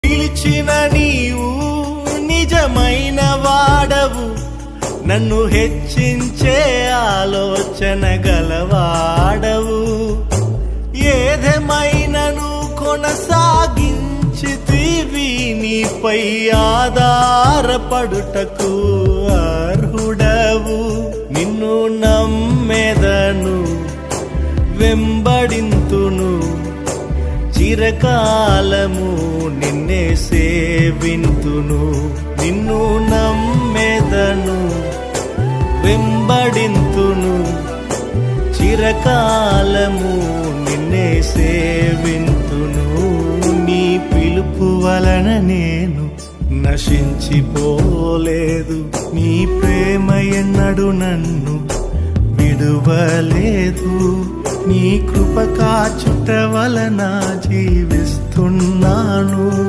పిలిచిన నీవు నిజమైన వాడవు, నన్ను హెచ్చించే ఆలోచన గలవాడవు. ఏదేమైనను కొనసాగించితివి, నీపై ఆధారపడుటకు అర్హుడవు. నిన్ను నమ్మెదను, వెంబడింతును, చిరకాలము నిన్నే సేవింతును. నిన్ను నమ్మెదను, వెంబడింతును, చిరకాలము నిన్నే సేవింతును. నీ పిలుపు వలన నేను నశించిపోలేదు, నీ ప్రేమ ఎన్నడు నన్ను విడువలేదు. నీ కృప కాచుట వలన జీవిస్తున్నాను.